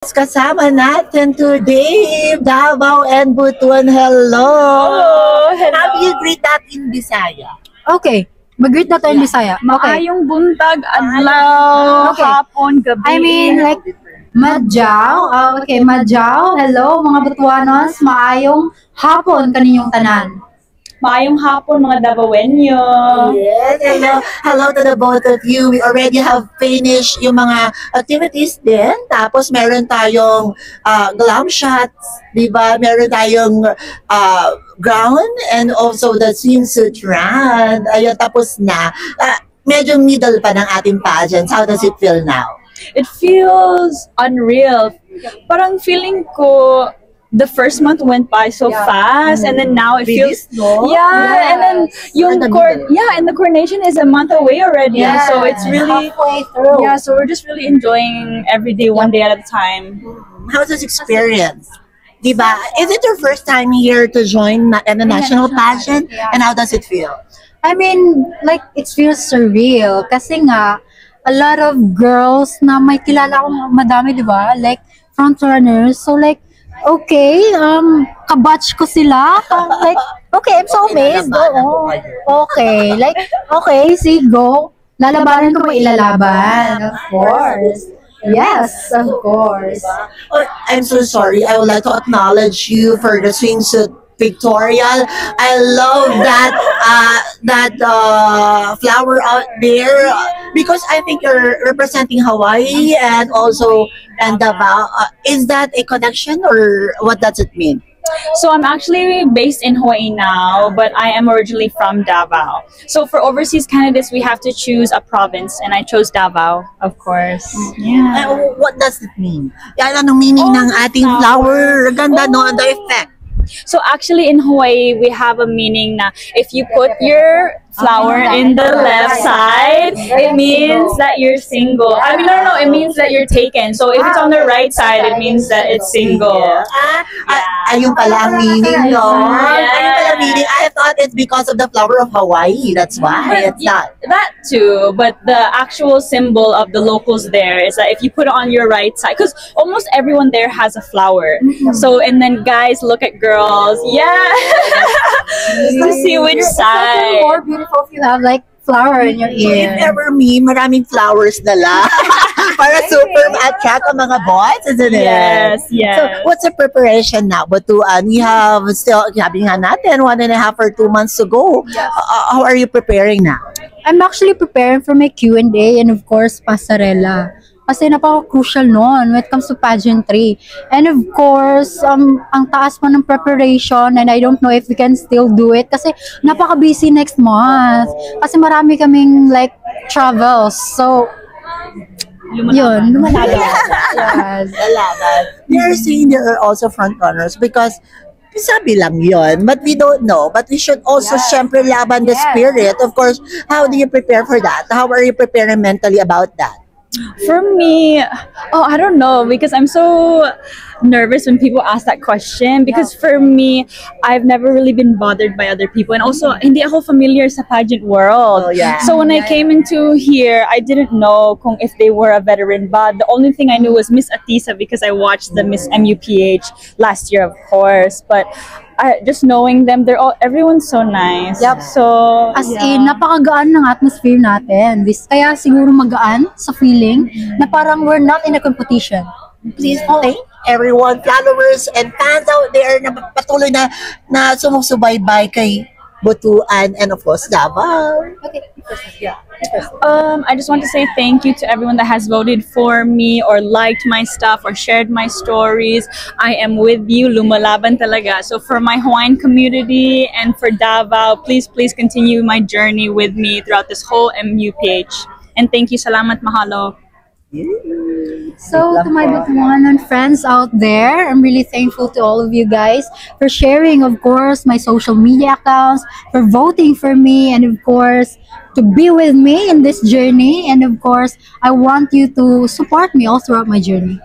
Kasama natin today, Davao and Butuan. Hello! Hello! How do you greet that in Bisaya? Okay, mag-greet na tayo in Bisaya. Okay. Maayong buntag, adlaw, Okay. hapon, gabi. I mean, like, Madjaw. Okay, Madjaw. Hello, mga Butuanos. Maayong hapon kaninyong tanan. Maayong hapon, mga Davaoenyo. Yes, hello to the both of you. We already have finished yung mga activities din. Tapos meron tayong glam shots, di ba? Meron tayong ground and also the swimsuit run. Ayun, tapos na. Medyo middle pa ng ating pageants. How does it feel now? It feels unreal. Parang feeling ko, the first month went by so fast, and then now it feels and then yung and the coronation is a month away already. So it's really halfway through. so we're just really enjoying every day, one day at a time. How's this experience? Diba? Is it your first time here to join in the national pageant? And how does it feel? I mean, like, it feels surreal. Kasi nga, a lot of girls na may kilala akong madami, di ba? Like, front runners. So, like, okay, kabatch ko sila. Like, okay, I'm so amazed. Oo. Okay, like, okay, see, go. Lalabanan ko ba ilalaban? Of course. Yes, of course. Oh, I'm so sorry. I would like to acknowledge you for the swimsuit pictorial. I love that flower out there because I think you're representing Hawaii and also Davao. Is that a connection or what does it mean? So I'm actually based in Hawaii now, but I am originally from Davao. So for overseas candidates, we have to choose a province, and I chose Davao, of course. Yeah. What does it mean? Yan, anong meaning ng ating flower? Ganda, no? And the effect. So actually in Hawaii, we have a meaning na if you put your flower in the left side, it means that you're single. I mean, no, it means that you're taken. So if it's on the right side, it means that it's single. Ayun pala ang meaning, no? Yeah. Ayun pala ang meaning. I thought it's because of the flower of Hawaii. That's why. It's not. That too, but the actual symbol of the locals there is that if you put it on your right side, because almost everyone there has a flower. So, and then guys look at girls, to see which side. More beautiful if you have, like, flower in your So if ear. ever maraming flowers na lang. Para super attract ang mga boys, isn't it? Yes, yes. So what's the preparation now? Butuan, we have still, sabi nga natin, 1.5 or 2 months to go. How are you preparing now? I'm actually preparing for my Q&A and of course, pasarela. Kasi napaka-crucial noon when it comes to pageantry. And of course, ang taas pa ng preparation and I don't know if we can still do it kasi napaka-busy next month. Kasi marami kaming like travels. So, yun, lumalaban. Yes. Lalaban. You're saying there are also front runners because sabi lang yun, but we don't know. But we should also syempre laban the spirit. Of course, how do you prepare for that? How are you preparing mentally about that? For me, I don't know, because I'm so nervous when people ask that question, because for me, I've never really been bothered by other people, and also hindi ako familiar sa pageant world. So when I came into here, I didn't know kung if they were a veteran, but the only thing I knew was Miss Atisa because I watched the Miss MUPH last year, of course. But just knowing them, everyone's so nice. So As in, napakagaan ng atmosphere natin. Kaya siguro magaan sa feeling na parang we're not in a competition. Please thank everyone, followers and fans out there na patuloy na sumusubaybay kay Butuan and of course Davao. Okay. I just want to say thank you to everyone that has voted for me or liked my stuff or shared my stories. I am with you, lumalaban talaga. So for my Hawaiian community and for Davao, please continue my journey with me throughout this whole MUPH. And thank you, salamat, mahalo. So, to my Butuanan friends out there, I'm really thankful to all of you guys for sharing, of course, my social media accounts, for voting for me, and of course, to be with me in this journey. And of course, I want you to support me all throughout my journey.